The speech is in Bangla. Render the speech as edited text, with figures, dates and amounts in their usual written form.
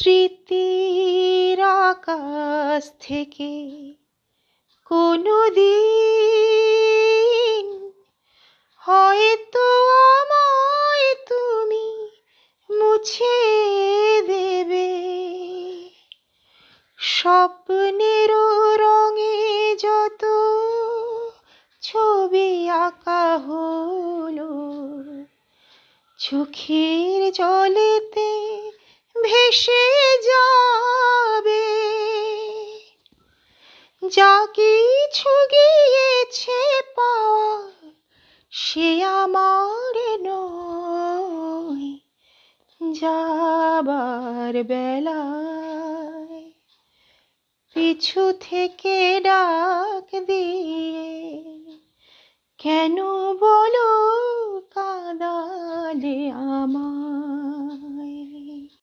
স্মৃতির আকাশ থেকে কোনো দিন হয়তো আমায় তুমি মুছে দেবে। স্বপ্নের রঙে যত ছবি আঁকা হলো, চোখের জলেতে ভেসে যাবে। যা কিছু গিয়েছে পাওয়া সে আমার নয়, যাবার বেলায় পিছু থেকে ডাক দিয়ে কেন বলো কাঁদালে আমায়।